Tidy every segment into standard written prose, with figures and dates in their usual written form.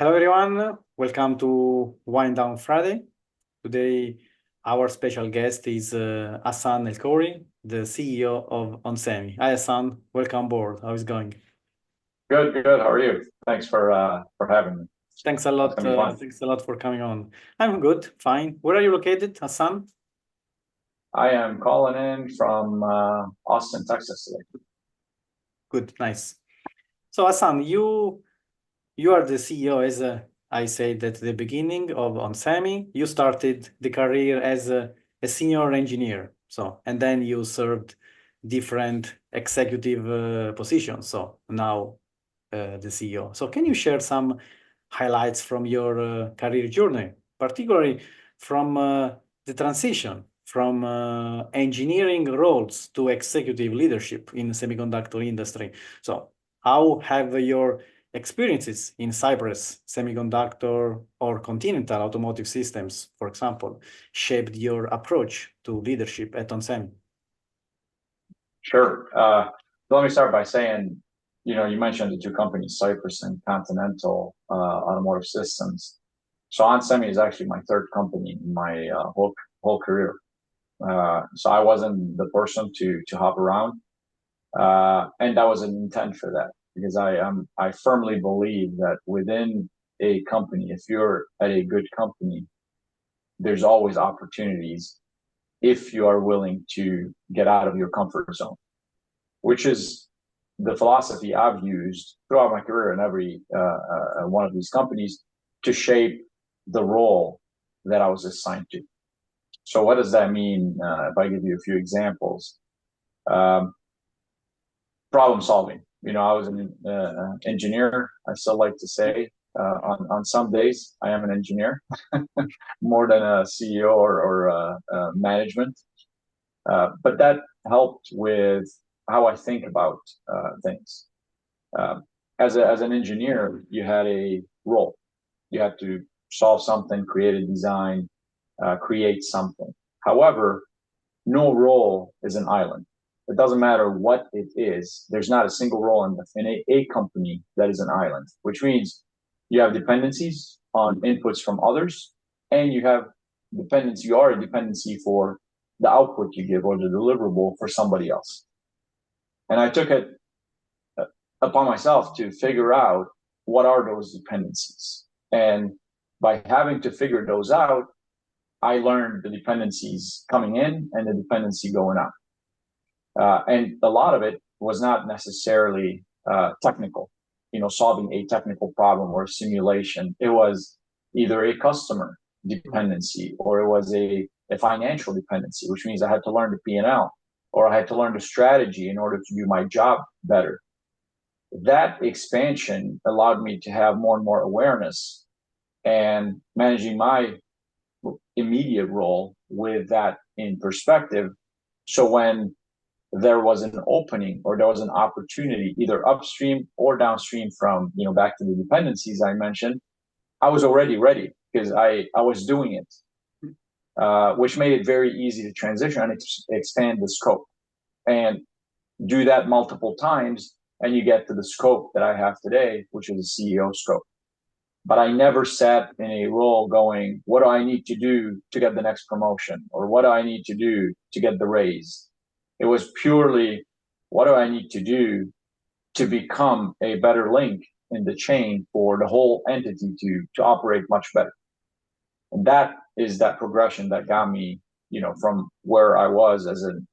Hello, everyone. Welcome to Wind Down Friday. Today, our special guest is Hassane El-Khoury, the CEO of onsemi. Hi, Hassane. Welcome aboard. How is it going? Good, good. How are you? Thanks for having me. Thanks a It's lot. gonna be fun. Thanks a lot for coming on. I'm good, fine. Where are you located, Hassane? I am calling in from Austin, Texas today. Good, nice. So, Hassane, you are the CEO, as I said at the beginning of onsemi. You started the career as a senior engineer, and then you served different executive positions. So now the CEO. So can you share some highlights from your career journey, particularly from the transition from engineering roles to executive leadership in the semiconductor industry? So how have your experiences in Cyprus, semiconductor, or continental automotive systems, for example, shaped your approach to leadership at onsemi? Sure. Let me start by saying, you mentioned the two companies, Cypress and Continental Automotive Systems. So onsemi is actually my third company in my whole career. So I wasn't the person to hop around, and that was an intent for that because I firmly believe that within a company, if you're at a good company, there's always opportunities if you are willing to get out of your comfort zone, which is the philosophy I've used throughout my career in every one of these companies to shape the role that I was assigned to. So what does that mean? If I give you a few examples, um, problem solving. I was an engineer. I still like to say on some days I am an engineer more than a CEO or management. But that helped with how I think about things. As an engineer, you had a role. You had to solve something, create a design, create something. However, no role is an island. It doesn't matter what it is. There's not a single role in a company that is an island, which means you have dependencies on inputs from others, and you have dependency. You are a dependency for the output you give or the deliverable for somebody else. And I took it upon myself to figure out what are those dependencies. And by having to figure those out, I learned the dependencies coming in and the dependency going out. And a lot of it was not necessarily technical, solving a technical problem or simulation. It was either a customer dependency or it was a financial dependency, which means I had to learn the P&L or I had to learn the strategy in order to do my job better. That expansion allowed me to have more and more awareness and managing my immediate role with that in perspective. So when there was an opening or there was an opportunity either upstream or downstream from, back to the dependencies I mentioned, I was already ready because I was doing it, which made it very easy to transition and expand the scope and do that multiple times. And you get to the scope that I have today, which is a CEO scope. But I never sat in a role going, what do I need to do to get the next promotion? Or what do I need to do to get the raise? It was purely, what do I need to do to become a better link in the chain for the whole entity to operate much better? And that is that progression that got me, from where I was as an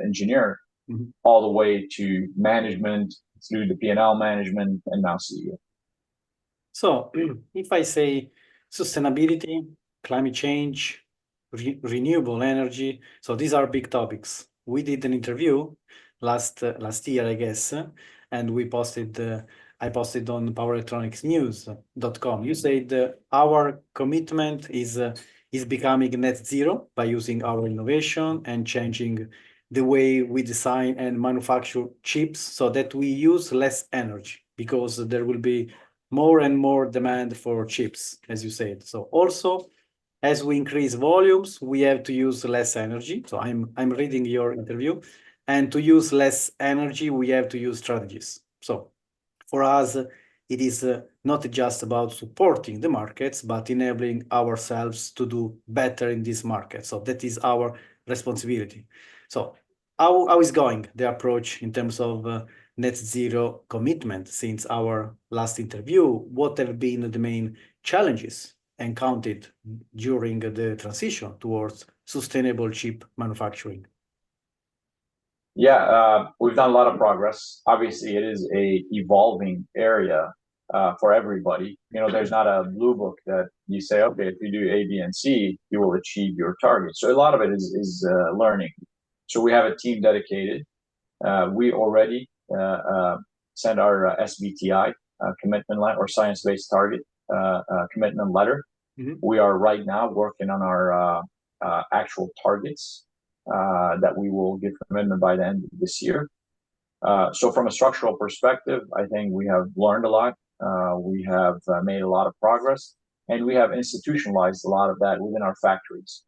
engineer all the way to management, through the P&L management, and now CEO. So if I say sustainability, climate change, renewable energy, so these are big topics. We did an interview last year, I guess, and I posted on powerelectronicsnews.com. You said our commitment is becoming net zero by using our innovation and changing the way we design and manufacture chips so that we use less energy because there will be more and more demand for chips, as you said. So also, as we increase volumes, we have to use less energy. So I'm reading your interview. And to use less energy, we have to use strategies. So for us, it is not just about supporting the markets, but enabling ourselves to do better in this market. So that is our responsibility. So how is going the approach in terms of net zero commitment since our last interview? What have been the main challenges encountered during the transition towards sustainable chip manufacturing? Yeah, we've done a lot of progress. Obviously, it is a evolving area for everybody. You know, there's not a blue book that you say, okay, if you do A, B, and C, you will achieve your target. So a lot of it is learning. So we have a team dedicated. We already sent our SBTI commitment letter or science-based target commitment letter. Mm-hmm. We are right now working on our actual targets that we will give commitment by the end of this year. So from a structural perspective, I think we have learned a lot. We have made a lot of progress, and we have institutionalized a lot of that within our factories.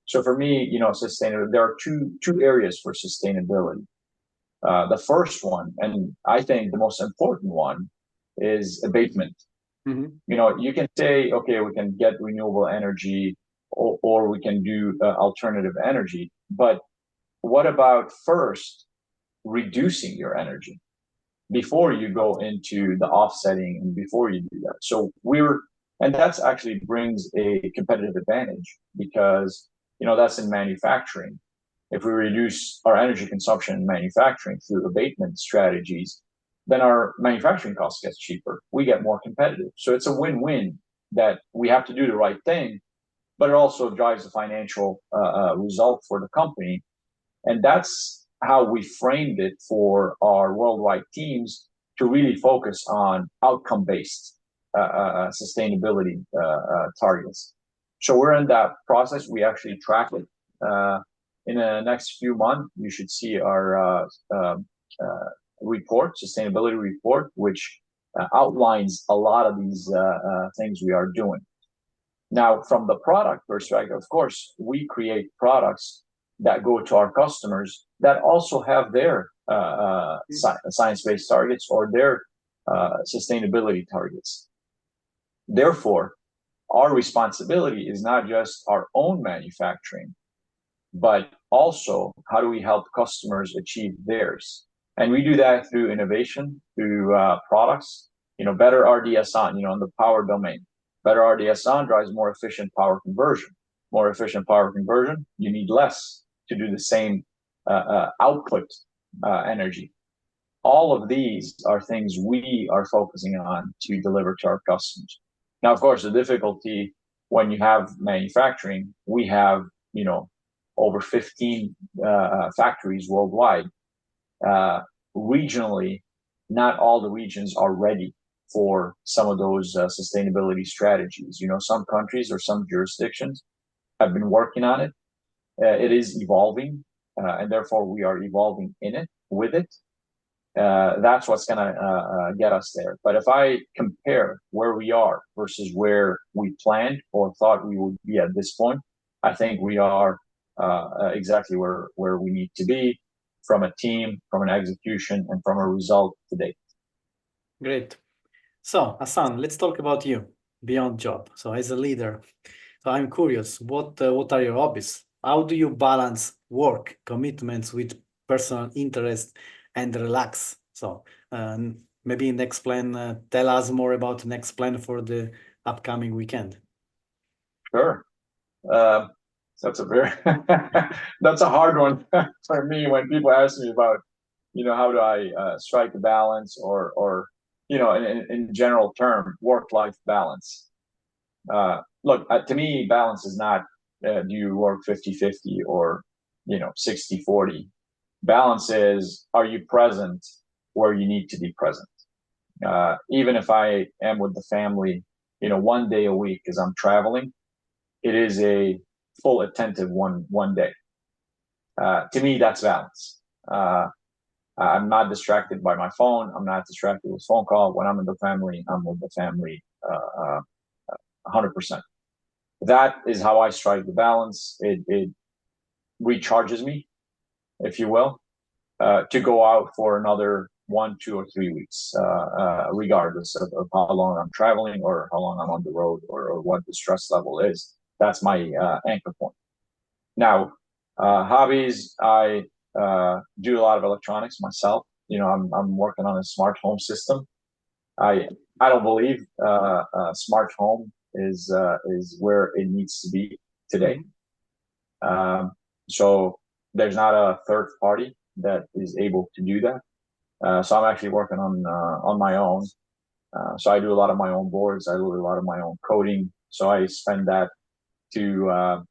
So for me, you know, sustainability, there are two areas for sustainability. The first one, and I think the most important one, is abatement. Mm-hmm. You know, you can say, okay, we can get renewable energy or we can do alternative energy, but what about first reducing your energy before you go into the offsetting and before you do that? So and that's actually brings a competitive advantage because, you know, that's in manufacturing. If we reduce our energy consumption in manufacturing through abatement strategies, then our manufacturing costs get cheaper. We get more competitive. So it's a win-win that we have to do the right thing, but it also drives the financial result for the company. And that's how we framed it for our worldwide teams to really focus on outcome-based sustainability targets. So we're in that process. We actually track it. In the next few months, you should see our report, sustainability report, which outlines a lot of these things we are doing. Now, from the product perspective, of course, we create products that go to our customers that also have their science-based targets or their sustainability targets. Therefore, our responsibility is not just our own manufacturing, but also how do we help customers achieve theirs? And we do that through innovation, through products, you know, better RDS-on, you know, in the power domain. Better RDS-on drives more efficient power conversion. More efficient power conversion, you need less to do the same output energy. All of these are things we are focusing on to deliver to our customers. Now, of course, the difficulty when you have manufacturing, we have, you know, over 15 factories worldwide. Regionally, not all the regions are ready for some of those sustainability strategies. You know, some countries or some jurisdictions have been working on it. It is evolving, and therefore we are evolving in it, with it. That's what's going to get us there. But if I compare where we are versus where we planned or thought we would be at this point, I think we are exactly where we need to be from a team, from an execution, and from a result to date. Great. So, Hassane, let's talk about you beyond job. So, as a leader, so I'm curious, what are your hobbies? How do you balance work commitments with personal interest and relax? So, maybe next plan, tell us more about next plan for the upcoming weekend. Sure. That's a very that's a hard one for me when people ask me about, you know, how do I strike a balance or you know, in general term, work-life balance. Look, to me, balance is not do you work 50-50 or, you know, 60-40. Balance is, are you present where you need to be present? Even if I am with the family, you know, one day a week as I'm traveling, it is a full attentive one day. To me, that's balance. I'm not distracted by my phone. I'm not distracted with phone call. When I'm in the family, I'm with the family 100%. That is how I strike the balance. It recharges me, if you will, to go out for another 1, 2, or 3 weeks, regardless of how long I'm traveling or how long I'm on the road or what the stress level is. That's my anchor point. Now, hobbies, I do a lot of electronics myself. I'm working on a smart home system. I don't believe smart home is where it needs to be today. So there's not a third party that is able to do that. So I'm actually working on my own. So I do a lot of my own boards. I do a lot of my own coding. So I spend that to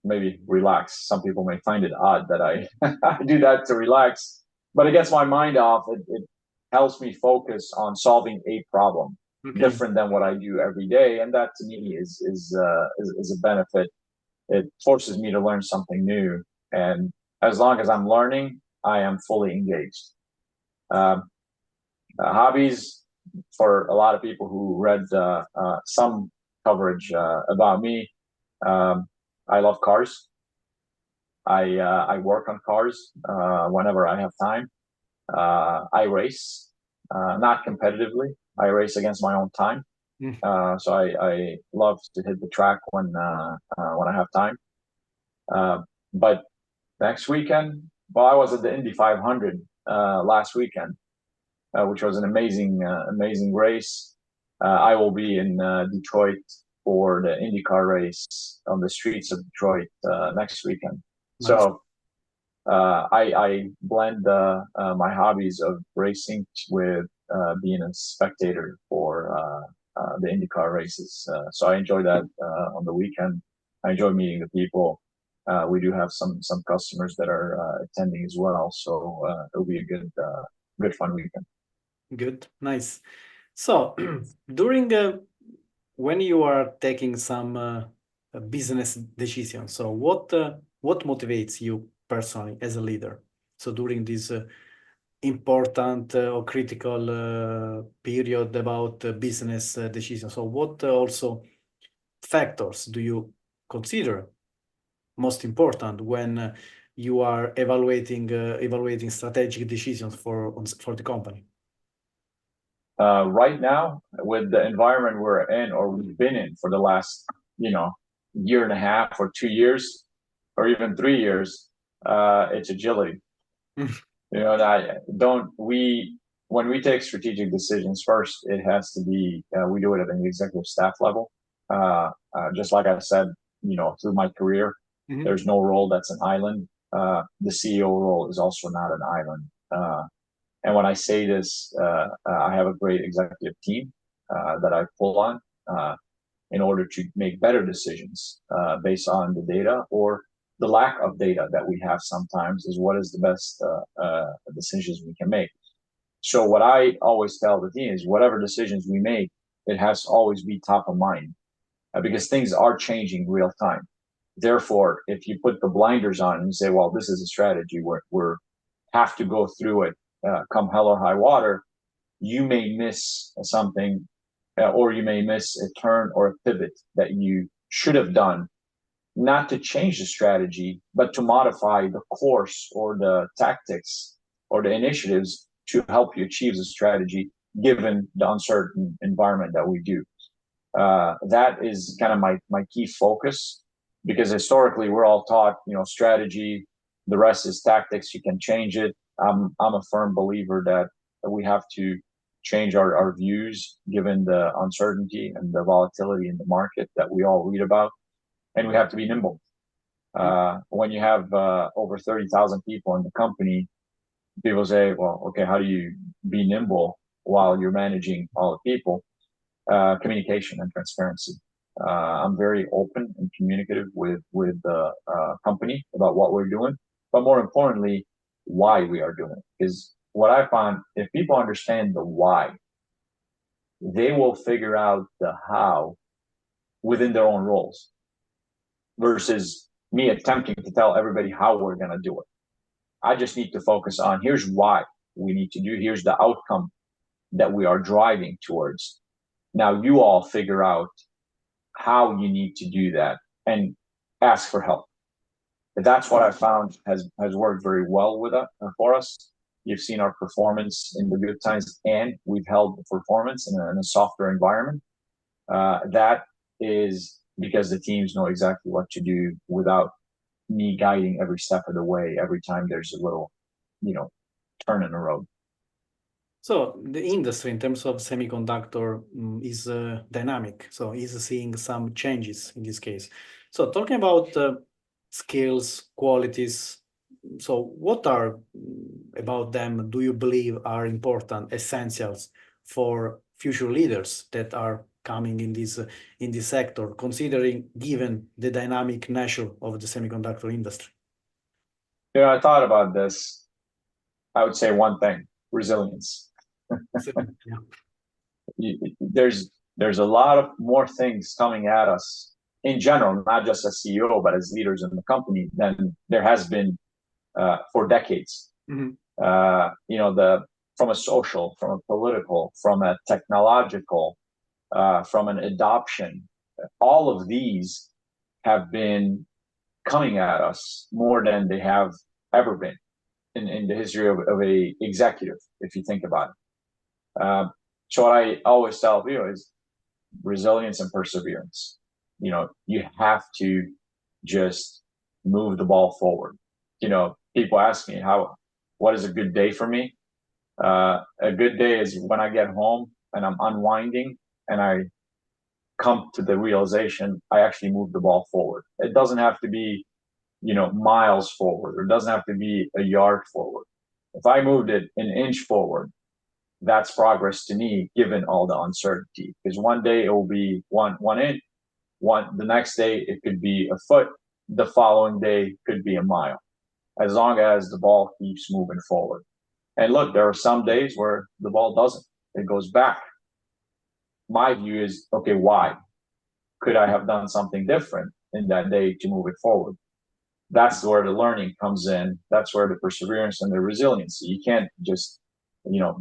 maybe relax. Some people may find it odd that I, I do that to relax, but it gets my mind off. It helps me focus on solving a problem different than what I do every day, and that to me is a benefit. It forces me to learn something new, and as long as I'm learning, I am fully engaged. Hobbies for a lot of people who read some coverage about me. I love cars. I work on cars whenever I have time. I race, not competitively. I race against my own time. So I love to hit the track when I have time. But next weekend, well, I was at the Indy 500 last weekend, which was an amazing race. I will be in Detroit for the IndyCar race on the streets of Detroit next weekend. Nice. So I blend my hobbies of racing with being a spectator for the IndyCar races. So I enjoy that on the weekend. I enjoy meeting the people. We do have some customers that are attending as well. So it'll be a good fun weekend. Good, nice. So during when you are taking some business decisions, so what motivates you personally as a leader? So during this important or critical period about business decisions, so what also factors do you consider most important when you are evaluating strategic decisions for the company? Right now, with the environment we're in or we've been in for the last, year and a half or 2 years, or even 3 years, it's agility. When we take strategic decisions, first, it has to be, we do it at the executive staff level. Just like I said, through my career, there's no role that's an island. The CEO role is also not an island. And when I say this, I have a great executive team that I pull on in order to make better decisions based on the data or the lack of data that we have sometimes is what is the best decisions we can make. So what I always tell the team is whatever decisions we make, it has to always be top of mind because things are changing real time. Therefore, if you put the blinders on and say, well, this is a strategy where we're have to go through it come hell or high water, you may miss something or you may miss a turn or a pivot that you should have done, not to change the strategy, but to modify the course or the tactics or the initiatives to help you achieve the strategy, given the uncertain environment that we do. That is kind of my key focus, because historically we're all taught, strategy, the rest is tactics, you can change it. I'm a firm believer that we have to change our views given the uncertainty and the volatility in the market that we all read about, and we have to be nimble. When you have over 30,000 people in the company, people say, well, okay, how do you be nimble while you're managing all the people? Communication and transparency. I'm very open and communicative with the company about what we're doing, but more importantly, why we are doing it. Because what I found, if people understand the why, they will figure out the how within their own roles versus me attempting to tell everybody how we're going to do it. I just need to focus on here's why we need to do, here's the outcome that we are driving towards. Now you all figure out how you need to do that and ask for help. That's what I found has worked very well with for us. You've seen our performance in the good times, and we've held the performance in a softer environment. That is because the teams know exactly what to do without me guiding every step of the way, every time there's a little, turn in the road. So the industry in terms of semiconductor is dynamic, so is seeing some changes in this case. So talking about skills, qualities, so what are about them do you believe are important, essentials for future leaders that are coming in this sector, considering given the dynamic nature of the semiconductor industry? I thought about this. I would say one thing: resilience. There's a lot of more things coming at us in general, not just as CEO, but as leaders in the company than there has been for decades. Mm-hmm. From a social, from a political, from a technological, from an adoption, all of these have been coming at us more than they have ever been in the history of a executive, if you think about it. So what I always tell people is resilience and perseverance. You have to just move the ball forward. People ask me what is a good day for me? A good day is when I get home and I'm unwinding and I come to the realization I actually moved the ball forward. It doesn't have to be, miles forward, or it doesn't have to be a yard forward. If I moved it an inch forward, that's progress to me, given all the uncertainty. Because one day it will be one inch, the next day it could be a foot, the following day could be a mile, as long as the ball keeps moving forward. And look, there are some days where the ball doesn't, it goes back. My view is, okay, why? Could I have done something different in that day to move it forward? That's where the learning comes in. That's where the perseverance and the resiliency. You can't just,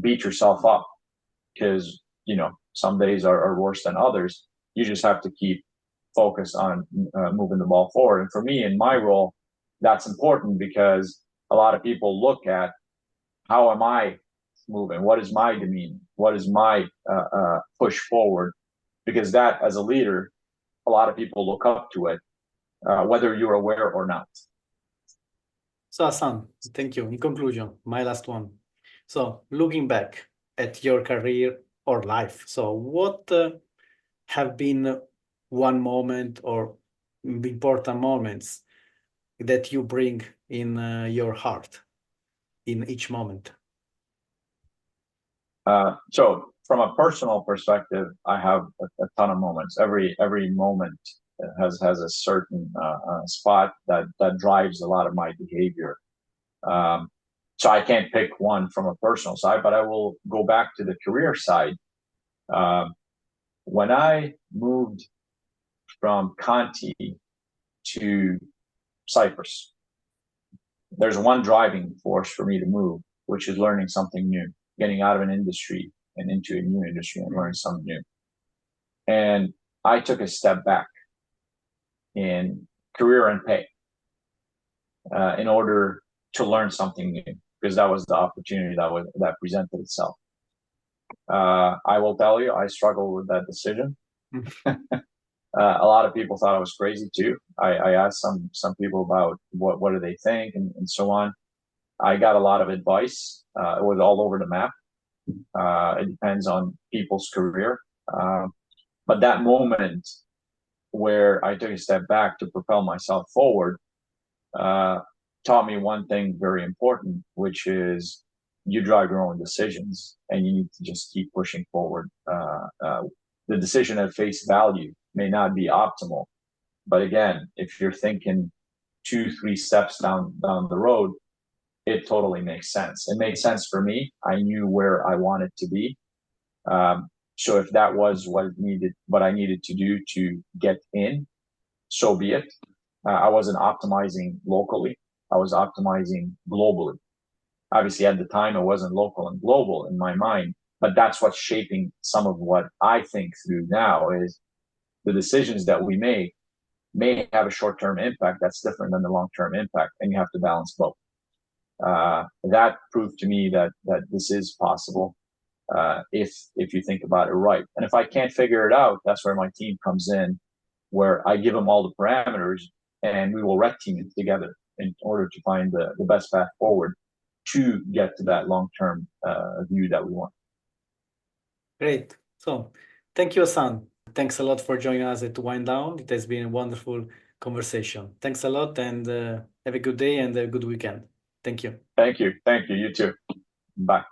beat yourself up because, some days are worse than others. You just have to keep focused on moving the ball forward. And for me, in my role, that's important because a lot of people look at how am I moving? What is my demeanor? What is my push forward? Because that, as a leader, a lot of people look up to it, whether you're aware or not. So Hassane, thank you. In conclusion, my last one. So looking back at your career or life, so what have been one moment or important moments that you bring in your heart in each moment? So from a personal perspective, I have a ton of moments. Every moment has a certain spot that drives a lot of my behavior. So I can't pick one from a personal side, but I will go back to the career side. When I moved from Conti to Cyprus, there's one driving force for me to move, which is learning something new, getting out of an industry and into a new industry and learning something new. And I took a step back in career and pay in order to learn something new, because that was the opportunity that presented itself. I will tell you, I struggled with that decision. A lot of people thought I was crazy too. I asked some people about what do they think and so on. I got a lot of advice. It was all over the map. It depends on people's career. But that moment where I took a step back to propel myself forward taught me one thing very important, which is you drive your own decisions and you need to just keep pushing forward. The decision at face value may not be optimal, but again, if you're thinking 2-3 steps down the road, it totally makes sense. It made sense for me. I knew where I wanted to be. So if that was what I needed to do to get in, so be it. I wasn't optimizing locally. I was optimizing globally. Obviously, at the time, it wasn't local and global in my mind, but that's what's shaping some of what I think through now is the decisions that we make may have a short-term impact that's different than the long-term impact, and you have to balance both. That proved to me that this is possible if you think about it right. And if I can't figure it out, that's where my team comes in, where I give them all the parameters and we will red team it together in order to find the best path forward to get to that long-term view that we want. Great. So thank you, Hassane. Thanks a lot for joining us at Wind Down. It has been a wonderful conversation. Thanks a lot, and have a good day and a good weekend. Thank you. Thank you. Thank you. You too. Bye.